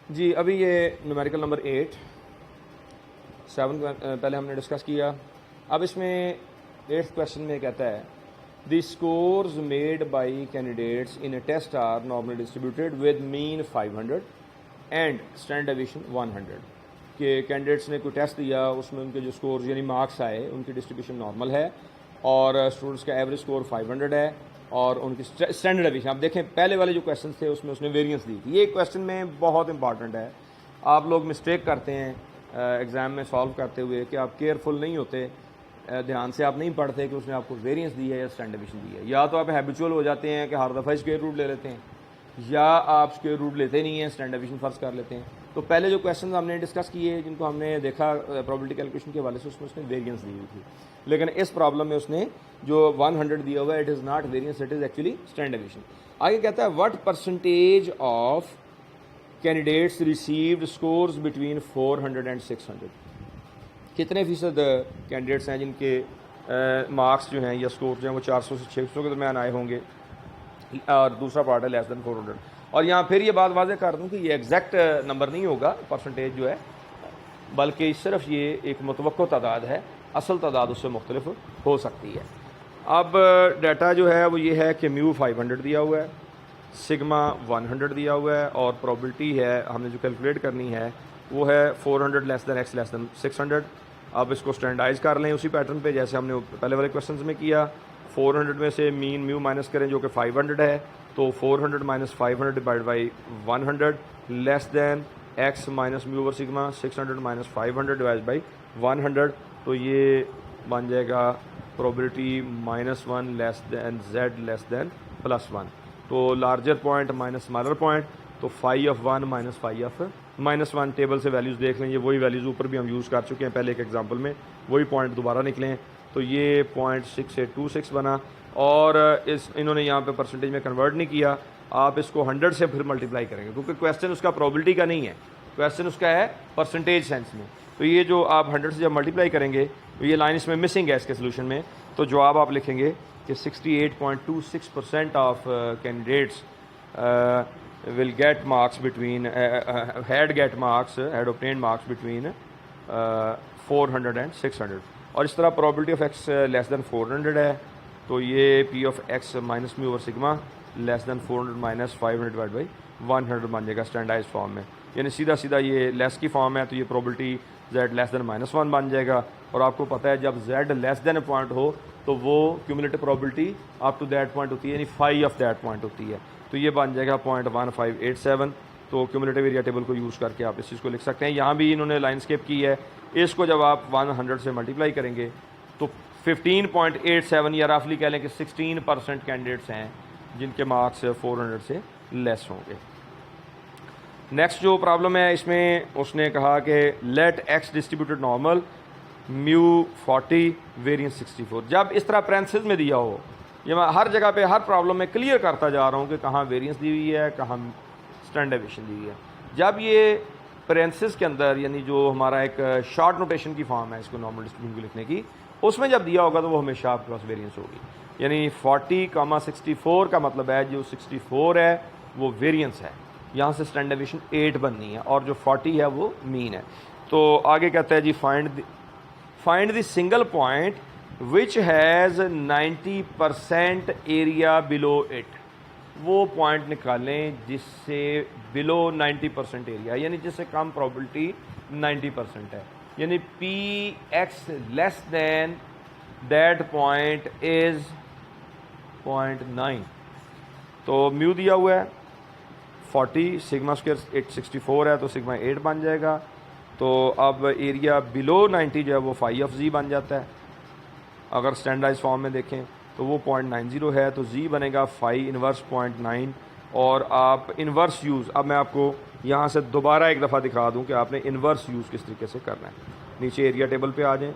जी अभी ये numerical number 8 7 पहले हमने डिस्कस किया। अब इसमें 8th क्वेश्चन में कहता है the scores made by candidates in a test are normally distributed with mean 500 and standard deviation 100 कि कैंडिडेट्स ने कोई टेस्ट दिया, उसमें उनके जो स्कोर्स यानी मार्क्स आए उनकी डिस्ट्रीब्यूशन नॉर्मल है और स्टूडेंट्स का एवरेज स्कोर 500 है और उनकी स्टैंडर्ड डेविएशन। आप देखें पहले वाले जो क्वेश्चन थे उसमें उसने वेरिएंस दी थी। ये क्वेश्चन में बहुत इंपॉर्टेंट है। आप लोग मिस्टेक करते हैं एग्ज़ाम में सॉल्व करते हुए कि आप केयरफुल नहीं होते, ध्यान से आप नहीं पढ़ते कि उसने आपको वेरिएंस दी है या स्टैंडर्ड डेविएशन दी है। या तो आप हैबिचुअल हो जाते हैं कि हर दफ़ा स्क्वायर रूट ले लेते हैं, या आप स्क्वायर रूट लेते नहीं हैं, स्टैंडर्ड डेविएशन फर्ज कर लेते हैं। तो पहले जो क्वेश्चन हमने डिस्कस किए जिनको हमने देखा प्रोबेबिलिटी कैलकुलेशन के हवाले से, उसमें उसने वेरिएंस दी हुई थी। लेकिन इस प्रॉब्लम में उसने जो 100 दिया हुआ है, it is not variance, it is actually standard deviation. आगे कहता है what percentage of candidates received scores between 400 and 600। कितने फीसद कैंडिडेट्स हैं जिनके मार्क्स जो हैं या स्कोर जो हैं वो 400 से 600 के दरमियान आए होंगे, और दूसरा पार्ट है लेस देन 400। और यहाँ फिर ये बात वाज़ेह कर दूँ कि ये एग्जैक्ट नंबर नहीं होगा परसेंटेज जो है, बल्कि सिर्फ ये एक मुतवक्को तादाद है, असल तादाद उससे मुख्तलिफ हो सकती है। अब डाटा जो है वो ये है कि म्यू 500 दिया हुआ है, सिग्मा 100 दिया हुआ है और प्रोबेबिलिटी है हमने जो कैलकुलेट करनी है वो है 400 less than x less then 600। अब इसको स्टैंडर्डाइज कर लें उसी पैटर्न पे जैसे हमने पहले वाले क्वेश्चन में किया। 400 में से मीन म्यू माइनस करें जो कि 500 है, तो 400 minus 500 divide by 100 less than x minus mu over sigma 600 minus 500 divide by 100, तो ये बन जाएगा probability -1 less than z less than +1। तो larger point minus smaller point, तो phi of 1 minus phi of -1। Table से वैल्यूज़ देख लें, ये वही वैल्यूज़ ऊपर भी हम यूज़ कर चुके हैं पहले एक एग्जांपल में, वही पॉइंट दोबारा निकलें। तो ये 0.6826 बना और इन्होंने यहाँ पे परसेंटेज में कन्वर्ट नहीं किया। आप इसको 100 से फिर मल्टीप्लाई करेंगे क्योंकि क्वेश्चन उसका प्रोबेबिलिटी का नहीं है, क्वेश्चन उसका है परसेंटेज सेंस में। तो ये जो आप 100 से जब मल्टीप्लाई करेंगे तो ये लाइन इसमें मिसिंग है इसके सोल्यूशन में, तो जवाब आप लिखेंगे कि 68.26% of candidates will get marks between had obtained marks between 400 and 600। और इस तरह probability of X less then 400 है, तो ये P of X minus mu over sigma less then 400 minus 500 divide by 100 बन जाएगा स्टैंडर्डाइज फॉर्म में। यानी सीधा सीधा ये लेस की फॉर्म है, तो ये प्रोबेबिलिटी z लेस दैन -1 बन जाएगा। और आपको पता है जब z लेस दैन पॉइंट हो तो वो cumulative probability up to that point होती है, यानी फाई ऑफ दैट पॉइंट होती है। तो ये बन जाएगा 0.1587। तो क्यूमुलेटिव एरिया टेबल को यूज़ करके आप इस चीज़ को लिख सकते हैं। यहाँ भी इन्होंने लाइनस्केप की है, इसको जब आप 100 से मल्टीप्लाई करेंगे तो 15.87 या रफली कह लें कि 16% कैंडिडेट्स हैं जिनके मार्क्स 400 से लेस होंगे। नेक्स्ट जो प्रॉब्लम है इसमें उसने कहा कि let X distributed normal mu 40 variance 64। जब इस तरह पैरेंथेसिस में दिया हो, ये मैं हर जगह पे हर प्रॉब्लम में क्लियर करता जा रहा हूँ कि कहाँ वेरिएंस दी हुई है, कहाँ स्टैंडर्ड डेविएशन दी हुई है। जब ये पैरेंथेसिस के अंदर यानी जो हमारा एक शॉर्ट नोटेशन की फॉर्म है इसको नॉर्मल डिस्ट्रीब्यूशन को लिखने की, उसमें जब दिया होगा तो वो हमेशा आपके पास वेरिएंस होगी। यानी 40,64 का मतलब है जो 64 है वो वेरिएंस है, यहाँ से स्टैंडर्ड डेविएशन 8 बननी है और जो 40 है वो मीन है। तो आगे कहता है जी find the single point which has 90% area below it. वो पॉइंट निकालें जिससे बिलो 90% एरिया, यानी जिससे कम प्रोबेबिलिटी 90% है, यानी P x less then that point is 0.9। तो म्यू दिया हुआ है 40, सिग्मा स्क्वायर 864 है तो सिग्मा 8 बन जाएगा। तो अब एरिया बिलो 90 जो है वो फाई ऑफ जी बन जाता है। अगर स्टैंडर्डाइज फॉर्म में देखें तो वो 0.90 है, तो जी बनेगा फाई इनवर्स 0.9। और आप इन्वर्स यूज़, अब मैं आपको यहाँ से दोबारा एक दफ़ा दिखा दूँ कि आपने इन्वर्स यूज़ किस तरीके से करना है। नीचे एरिया टेबल पे आ जाएं।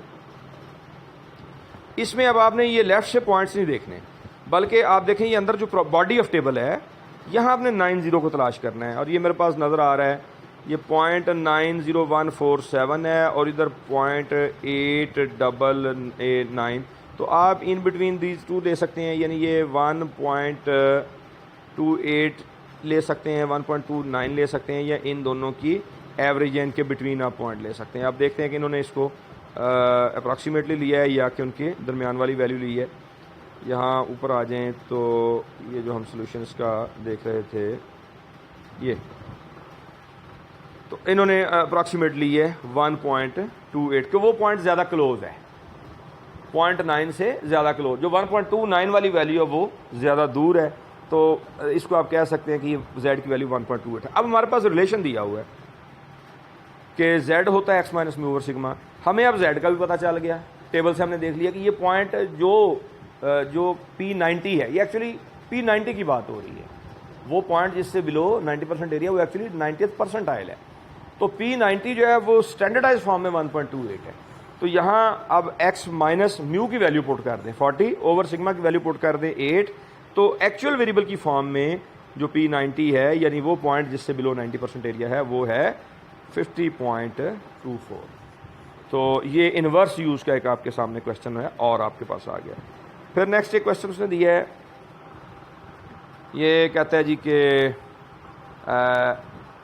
इसमें अब आपने ये लेफ़्ट से पॉइंट्स नहीं देखने, बल्कि आप देखें ये अंदर जो बॉडी ऑफ टेबल है यहाँ आपने 90 को तलाश करना है। और ये मेरे पास नज़र आ रहा है ये 0.90147 है और इधर 0.889। तो आप इन बिटवीन दीज टू दे सकते हैं, यानी ये 1.28 ले सकते हैं, 1.29 ले सकते हैं, या इन दोनों की एवरेज या इनके बिटवीन आप पॉइंट ले सकते हैं। आप देखते हैं कि इन्होंने इसको अप्रॉक्सीमेटली लिया है या कि उनके दरमियान वाली वैल्यू ली है। यहाँ ऊपर आ जाएं तो ये जो हम सॉल्यूशंस का देख रहे थे, ये तो इन्होंने अप्रॉक्सीमेटली है 1.28 कि वो पॉइंट ज़्यादा क्लोज है, 0.9 से ज़्यादा क्लोज। जो 1.29 वाली वैल्यू है वो ज़्यादा दूर है, तो इसको आप कह सकते हैं कि z की वैल्यू 1.28 है। अब हमारे पास रिलेशन दिया हुआ है कि z होता है x minus mu over sigma. हमें अब z का भी पता चल गया, टेबल से हमने देख लिया कि ये पॉइंट जो P90 है, ये एक्चुअली P90 की बात हो रही है। वो पॉइंट जिससे बिलो 90% एरिया वो एक्चुअली 90th परसेंटाइल है। तो P90 जो है वो स्टैंडर्डाइज फॉर्म में 1.28 है। तो यहाँ अब x माइनस म्यू की वैल्यू पुट कर दें 40 ओवर सिग्मा की वैल्यू पुट कर दें 8, तो एक्चुअल वेरिएबल की फॉर्म में जो P90 है यानी वो पॉइंट जिससे बिलो 90% एरिया है वो है 50.24। तो ये इनवर्स यूज़ का एक आपके सामने क्वेश्चन है और आपके पास आ गया। फिर नेक्स्ट एक क्वेश्चन उसने दिया है, ये कहता है जी कि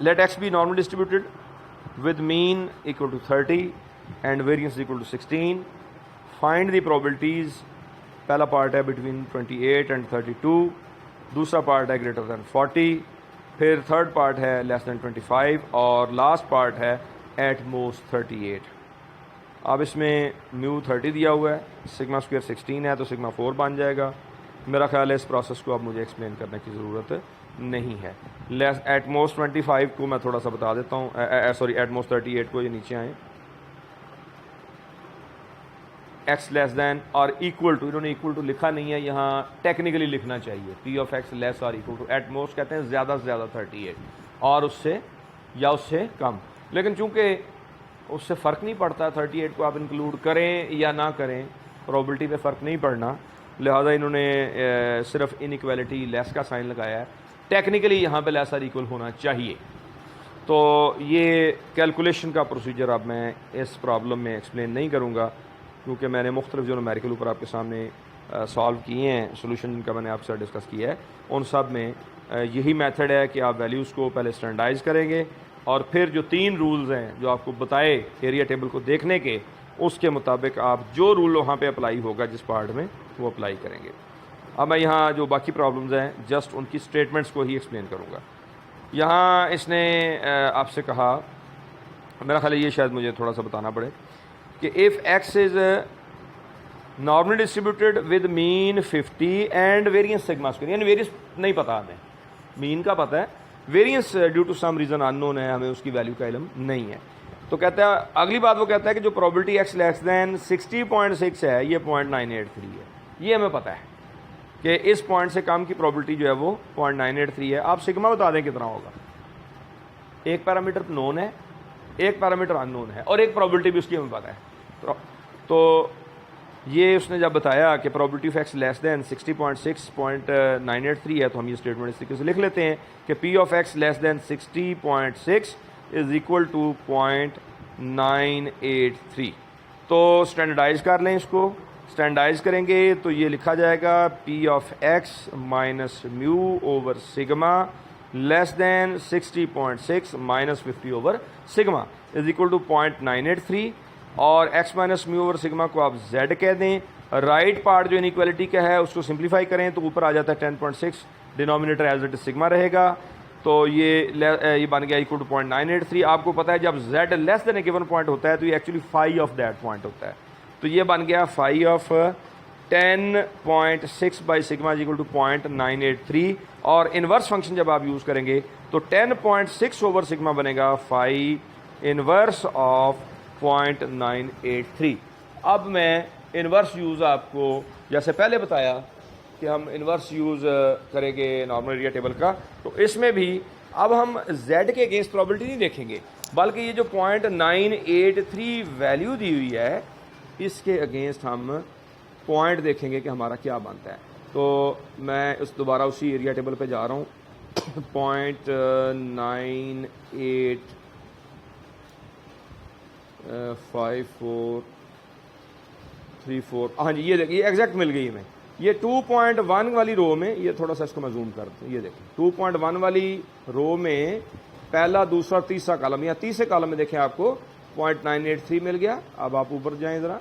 let X be normal distributed with mean equal to 30 and variance equal to 16, find the probabilities. पहला पार्ट है बिटवीन 28 एंड 32, दूसरा पार्ट है ग्रेटर दैन 40, फिर थर्ड पार्ट है लेस दैन 25 और लास्ट पार्ट है एट मोस्ट 38। अब इसमें म्यू 30 दिया हुआ है, सिग्मा स्क्वायर 16 है तो सिग्मा 4 बन जाएगा। मेरा ख्याल है इस प्रोसेस को अब मुझे एक्सप्लेन करने की ज़रूरत नहीं है। लेस एट मोस्ट 25 को मैं थोड़ा सा बता देता हूँ, सॉरी एट मोस्ट 38 को, ये नीचे आए, एक्स लेस दैन और इक्वल टू, इन्होंने इक्वल टू लिखा नहीं है, यहाँ टेक्निकली लिखना चाहिए पी ऑफ एक्स लेस और इक्वल टू। एट मोस्ट कहते हैं ज़्यादा से ज़्यादा 38 और उससे या उससे कम, लेकिन चूंकि उससे फ़र्क नहीं पड़ता 38 को आप इंक्लूड करें या ना करें, प्रोबेबिलिटी पे फ़र्क नहीं पड़ना, लिहाजा इन्होंने सिर्फ इनइक्वालिटी लेस का साइन लगाया है। टेक्निकली यहाँ पे लेस और इक्वल होना चाहिए। तो ये कैलकुलेशन का प्रोसीजर अब मैं इस प्रॉब्लम में एक्सप्लेन नहीं करूँगा क्योंकि मैंने मुख्तलिफ जो न्यूमेरिकल ऊपर आपके सामने सॉल्व किए हैं, सोल्यूशन जिनका मैंने आपके साथ डिस्कस किया है, उन सब में यही मेथड है कि आप वैल्यूज़ को पहले स्टैंडर्डाइज करेंगे और फिर जो 3 रूल्स हैं जो आपको बताए एरिया टेबल को देखने के, उसके मुताबिक आप जो रूल वहाँ पे अप्लाई होगा जिस पार्ट में वो अप्लाई करेंगे। अब मैं यहाँ जो बाकी प्रॉब्लम्स हैं जस्ट उनकी स्टेटमेंट्स को ही एक्सप्लेन करूँगा। यहाँ इसने आपसे कहा, मेरा ख्याल है ये शायद मुझे थोड़ा सा बताना पड़े कि if X is normally distributed with mean 50 and variance sigma square, यानी वेरियंस नहीं पता हमें, मीन का पता है, variance due to some reason unknown है, हमें उसकी वैल्यू का इल्म नहीं है। तो कहता है, अगली बात वो कहता है कि जो प्रोबेबिलिटी एक्स लेस दैन 60.6 है, ये 0.983 है। ये हमें पता है कि इस पॉइंट से कम की प्रोबेबिलिटी जो है वो 0.983 है। आप सिग्मा बता दें कितना होगा। एक पैरामीटर नोन है, एक पैरामीटर अननोन है और एक प्रोबेबिलिटी भी उसकी हमें पता है। तो ये उसने जब बताया कि probability of X less then 60.6.983 है, तो हम ये स्टेटमेंट इस तरीके से लिख लेते हैं कि P of X less than 60.6 is equal to 0.983। तो स्टैंडर्डाइज कर लें, इसको स्टैंडर्डाइज करेंगे तो ये लिखा जाएगा P of X minus mu over sigma less than 60.6 minus 50 over sigma is equal to 0.983 और x minus mu over sigma को आप z कह दें। राइट पार्ट जो इनइक्वालिटी का है उसको सिंप्लीफाई करें तो ऊपर आ जाता है 10.6, denominator as it is sigma रहेगा, तो ये बन गया इक्वल टू 0.983। आपको पता है जब z less than a given point होता है तो ये actually phi of that point होता है, तो ये बन गया phi of 10.6 by sigma equal to 0.983 और इनवर्स फंक्शन जब आप यूज़ करेंगे तो 10.6 ओवर सिग्मा बनेगा फाई इनवर्स ऑफ 0.983। अब मैं इनवर्स यूज़ आपको जैसे पहले बताया कि हम इनवर्स यूज़ करेंगे नॉर्मल एरिया टेबल का, तो इसमें भी अब हम z के अगेंस्ट प्रोबेबिलिटी नहीं देखेंगे बल्कि ये जो 0.983 वैल्यू दी हुई है इसके अगेंस्ट हम पॉइंट देखेंगे कि हमारा क्या बनता है। तो मैं उस दोबारा उसी एरिया टेबल पे जा रहा हूँ 0.985434, हाँ जी ये देखिए एग्जैक्ट मिल गई हमें, ये 2.1 वाली रो में, ये थोड़ा सा इसको मैं जूम कर दूँ, ये देखें 2.1 वाली रो में पहला, दूसरा, तीसरा कॉलम, या तीसरे कॉलम में देखें आपको 0.983 मिल गया। अब आप ऊपर जाएं ज़रा,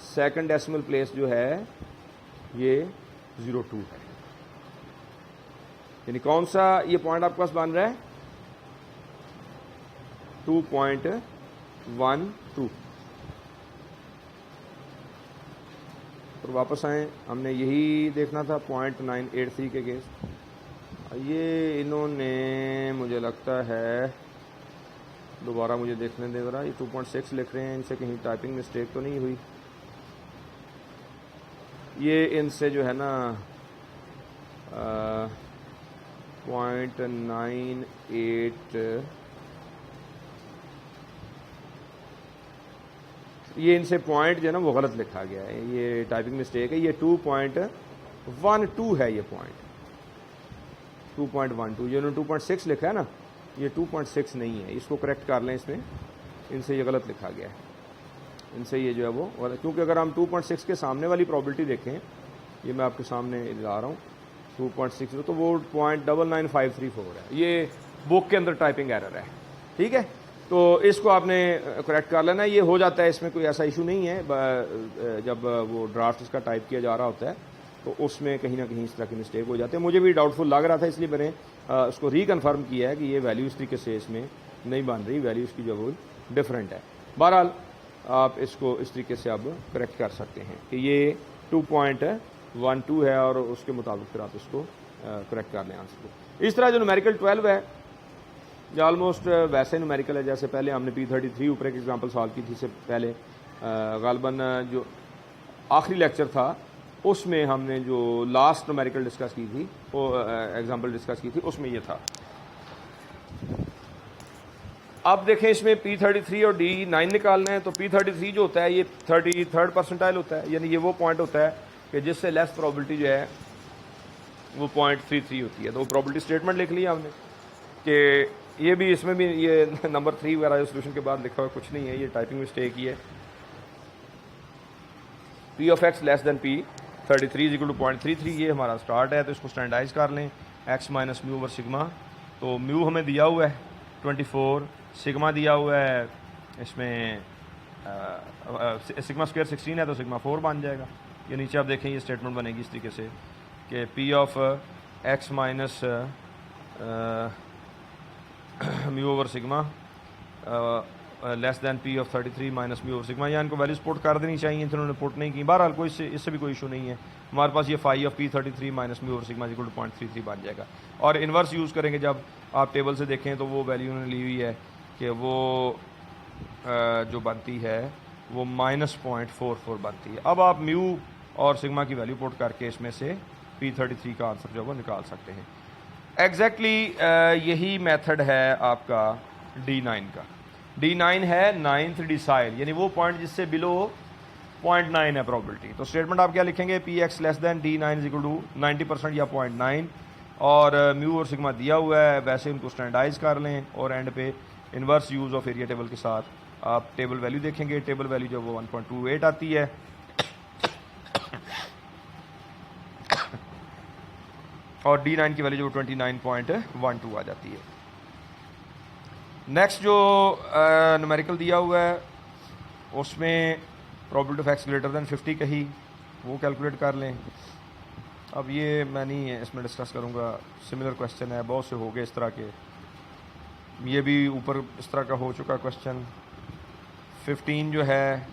सेकंड डेसिमल प्लेस जो है ये 02 है, यानी कौन सा ये पॉइंट आपके पास बन रहा है 2.12। और वापस आए, हमने यही देखना था 0.983 के केस। ये इन्होंने मुझे लगता है, दोबारा मुझे देखने दे ज़रा, ये 2.6 लिख रहे हैं, इनसे कहीं टाइपिंग मिस्टेक तो नहीं हुई। ये इनसे जो है ना 0.98, ये इनसे पॉइंट जो है ना वो गलत लिखा गया है, ये टाइपिंग मिस्टेक है। ये 2.12 है, ये पॉइंट 2.12, जो इन्होंने 2.6 लिखा है ना, ये 2.6 नहीं है, इसको करेक्ट कर लें। इसमें इनसे ये गलत लिखा गया है, इनसे ये जो है वो गलत, क्योंकि अगर हम 2.6 के सामने वाली प्रॉबिलिटी देखें, ये मैं आपके सामने ला रहा हूँ 2.6, तो वो 0.99534 है, ये बुक के अंदर टाइपिंग एरर है। ठीक है, तो इसको आपने करेक्ट कर लेना, ये हो जाता है, इसमें कोई ऐसा इशू नहीं है। जब वो ड्राफ्ट इसका टाइप किया जा रहा होता है तो उसमें कहीं ना कहीं इस तरह की मिस्टेक हो जाती है। मुझे भी डाउटफुल लग रहा था, इसलिए मैंने उसको रिकन्फर्म किया है कि ये वैल्यू इस तरीके से इसमें नहीं बन रही, वैल्यू इसकी जो वो डिफरेंट है। बहरहाल आप इसको इस तरीके से अब करेक्ट कर सकते हैं कि ये 2.12 है, और उसके मुताबिक फिर आप इसको करेक्ट कर लें आंसर को। इस तरह जो न्यूमेरिकल 12 है, जो ऑलमोस्ट वैसे न्यूमेरिकल है जैसे पहले हमने P33 ऊपर एक एग्जांपल सॉल्व की थी। इससे पहले गालबन जो आखिरी लेक्चर था उसमें हमने जो लास्ट न्यूमेरिकल डिस्कस की थी, वो एग्जांपल डिस्कस की थी, उसमें ये था। अब देखें, इसमें P33 और D9 निकालना है, तो P33 जो होता है ये 33rd परसेंटाइल होता है, यानी ये वो पॉइंट होता है कि जिससे लेस प्रोबेबिलिटी जो है वो 0.33 होती है। तो वो प्रोबेबिलिटी स्टेटमेंट लिख लिया हमने कि ये भी, इसमें भी ये नंबर 3 वगैरह सोल्यूशन के बाद लिखा हुआ कुछ नहीं है, ये टाइपिंग मिस्टेक ही है। P of X less than P33 is equal to 0.33, ये हमारा स्टार्ट है। तो इसको स्टैंडर्डाइज कर लें, x minus mu over sigma. तो म्यू हमें दिया हुआ है 24, सिग्मा दिया हुआ है इसमें सिग्मा स्क्वायर 16 है, तो सिग्मा 4 बन जाएगा। ये नीचे आप देखें, ये स्टेटमेंट बनेगी इस तरीके से कि P of X minus mu over sigma less then P of 33 minus mu over sigma. या इनको वैल्यूज पुट कर देनी चाहिए, इन्होंने पुट नहीं की। बहरहाल कोई इससे भी कोई इशू नहीं है। हमारे पास ये phi of P33 minus mu over sigma equal to 0.33 बन जाएगा। और इन्वर्स यूज़ करेंगे, जब आप टेबल से देखें तो वो वैल्यू उन्होंने ली हुई है कि वो जो बनती है वो -0.44 बनती है। अब आप म्यू और सिग्मा की वैल्यू पुट करके इसमें से P33 का आंसर जो है वो निकाल सकते हैं। एग्जैक्टली यही मेथड है आपका D9 का। D9 है 9th डिसाइल, यानी वो पॉइंट जिससे बिलो 0.9 है प्रोबेबिलिटी। तो स्टेटमेंट आप क्या लिखेंगे, Px less than D9 is equal to 90% या 0.9, और म्यू और सिग्मा दिया हुआ है, वैसे उनको स्टैंडर्डाइज कर लें, और एंड पे inverse use of area table के साथ आप टेबल वैल्यू देखेंगे। टेबल वैल्यू जो वो 1.28 आती है, और D9 की वैल्यू जो 29.12 आ जाती है। नेक्स्ट जो न्यूमेरिकल दिया हुआ है उसमें probability of x greater than 50 कही, वो कैलकुलेट कर लें। अब ये मैं नहीं इसमें डिस्कस करूँगा, सिमिलर क्वेश्चन है, बहुत से हो गए इस तरह के। ये भी ऊपर इस तरह का हो चुका क्वेश्चन। 15 जो है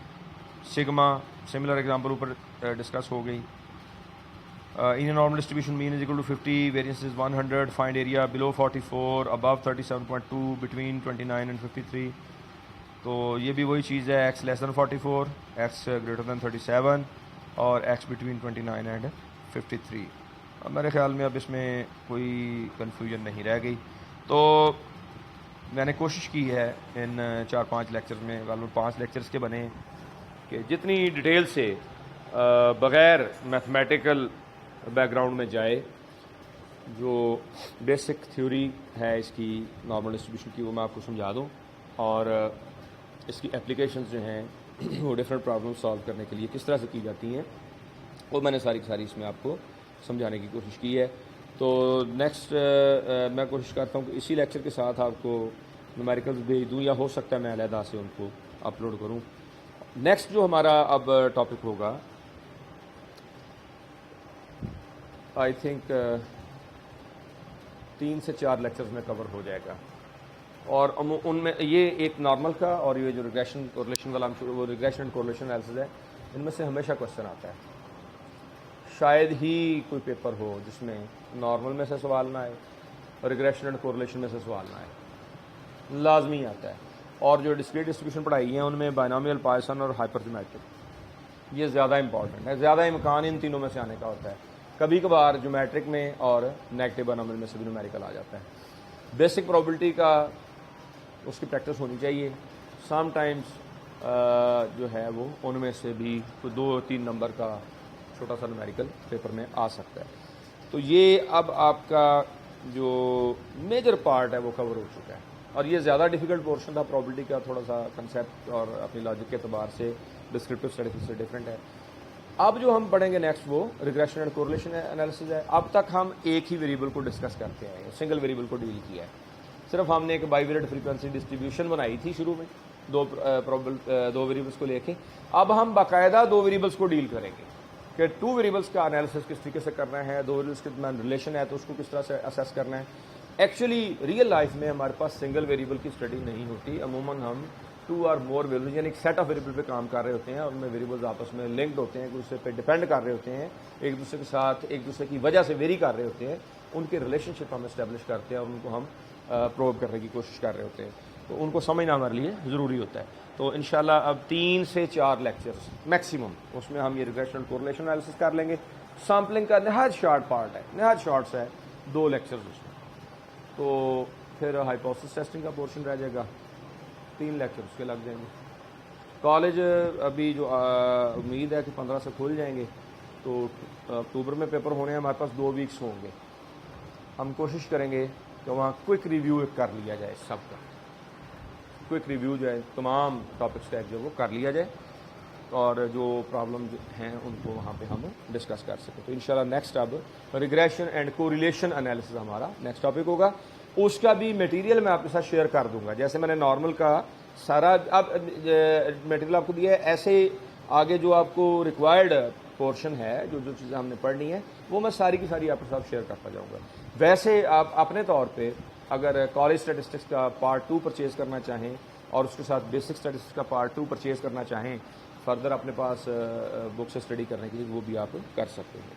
सिग्मा, सिमिलर एग्जांपल ऊपर डिस्कस हो गई। In a normal distribution, mean is equal to 50, variance is 100, find area below 44, above 37.2, between 29 and 53. तो ये भी वही चीज़ है, x less than 44, x greater than 37, और x बिटवीन 29 एंड 53। अब मेरे ख्याल में अब इसमें कोई कन्फ्यूजन नहीं रह गई। तो मैंने कोशिश की है इन 4-5 लेक्चर्स में, लगभग 5 लेक्चर्स के बने, कि जितनी डिटेल से बग़ैर मैथमेटिकल बैकग्राउंड में जाए, जो बेसिक थ्योरी है इसकी नॉर्मल डिस्ट्रीब्यूशन की, वो मैं आपको समझा दूँ, और इसकी एप्लीकेशंस जो हैं वो डिफरेंट प्रॉब्लम सॉल्व करने के लिए किस तरह से की जाती हैं, वो मैंने सारी की सारी इसमें आपको समझाने की कोशिश की है। तो नेक्स्ट मैं कोशिश करता हूँ कि इसी लेक्चर के साथ आपको न्यूमेरिकल्स भेज दूँ, या हो सकता है मैं अलहदा से उनको अपलोड करूँ। नेक्स्ट जो हमारा अब टॉपिक होगा, आई थिंक 3 से 4 लेक्चर्स में कवर हो जाएगा, और उनमें ये एक नॉर्मल का और ये जो रिग्रेशन कोरिलेशन वाला वो रिग्रेशन एंड कोरिलेशन एनालिसिस है, इनमें से हमेशा क्वेश्चन आता है। शायद ही कोई पेपर हो जिसमें नॉर्मल में से सवाल ना आए और रिग्रेशन एंड कोरिलेशन में से सवाल ना आए, लाजमी आता है। और जो डिस्क्रीट डिस्ट्रीब्यूशन पढ़ाई है उनमें बायनोमियल, पॉइसन और हाइपरज्योमेट्रिक, ये ज़्यादा इंपॉर्टेंट है, ज़्यादा इम्कान इन तीनों में से आने का होता है। कभी कभार ज्योमेट्रिक में और नेगेटिव बायनोमियल में से भी न्यूमेरिकल आ जाता है। बेसिक प्रोबेबिलिटी का उसकी प्रैक्टिस होनी चाहिए। सम टाइम्स जो है वो उनमें से भी कोई 2-3 नंबर का छोटा सा न्यूमेरिकल पेपर में आ सकता है। तो ये अब आपका जो मेजर पार्ट है वो कवर हो चुका है, और ये ज़्यादा डिफिकल्ट पोर्शन था प्रोबेबिलिटी का, थोड़ा सा कंसेप्ट और अपनी लॉजिक के अतबार से डिस्क्रिप्टिव स्टडी से डिफरेंट है। अब जो हम पढ़ेंगे नेक्स्ट वो रिग्रेशन एंड कोरिलेशन एनालिसिस है। अब तक हम एक ही वेरिएबल को डिस्कस करते हैं, सिंगल वेरिएबल को डील किया है। सिर्फ हमने एक बाइवेरिएंट फ्रीक्वेंसी डिस्ट्रीब्यूशन बनाई थी शुरू में, दो वेरिएबल्स को लेके। अब हम बाकायदा 2 वेरिएबल्स को डील करेंगे कि 2 वेरिएबल्स का एनालिसिस किस तरीके से करना है, 2 वेरिएबल्स के दरमियान रिलेशन है तो उसको किस तरह से असेस करना है। एक्चुअली रियल लाइफ में हमारे पास सिंगल वेरिएबल की स्टडी नहीं होती। अमूमन हम 2 और मोर वेरिएबल यानी एक सेट ऑफ वेरिएबल पे काम कर रहे होते हैं, और उनमें वेरिएबल्स आपस में लिंक्ड होते हैं, एक दूसरे पे डिपेंड कर रहे होते हैं, एक दूसरे के साथ एक दूसरे की वजह से वेरी कर रहे होते हैं। उनके रिलेशनशिप हम इस्टेब्लिश करते हैं और उनको हम प्रूव करने की कोशिश कर रहे होते हैं। तो उनको समझना हमारे लिए ज़रूरी होता है। तो इंशाल्लाह अब 3 से 4 लेक्चर्स मैक्सिमम उसमें हम ये रिग्रेशन कोरिलेशन एनालिसिस कर लेंगे। सैम्पलिंग का नहायत शॉर्ट पार्ट है, नहायत शॉर्ट्स है, 2 लेक्चर्स उसमें। तो फिर हाइपोथेसिस टेस्टिंग का पोर्शन रह जाएगा, 3 लेक्चर उसके लग जाएंगे। कॉलेज अभी जो उम्मीद है कि 15 से खुल जाएंगे, तो अक्टूबर में पेपर होने हैं, हमारे पास 2 वीक्स होंगे। हम कोशिश करेंगे कि वहाँ क्विक रिव्यू कर लिया जाए, सबका क्विक रिव्यू जो है तमाम टॉपिक्स का जो वो कर लिया जाए, और जो प्रॉब्लम हैं उनको वहाँ पे हम डिस्कस कर सकें। तो इंशाल्लाह नेक्स्ट अब रिग्रेशन एंड कोरिलेशन एनालिसिस हमारा नेक्स्ट टॉपिक होगा। उसका भी मटेरियल मैं आपके साथ शेयर कर दूंगा। जैसे मैंने नॉर्मल का सारा अब मटेरियल आपको दिया है, ऐसे आगे जो आपको रिक्वायर्ड पोर्शन है, जो जो चीज़ें हमने पढ़नी है, वो मैं सारी की सारी आपके साथ शेयर करता जाऊँगा। वैसे आप अपने तौर पे अगर कॉलेज स्टैटिस्टिक्स का पार्ट 2 परचेज़ करना चाहें और उसके साथ बेसिक स्टैटिस्टिक्स का पार्ट 2 परचेज़ करना चाहें फर्दर अपने पास बुक से स्टडी करने के लिए, वो भी आप कर सकते हैं।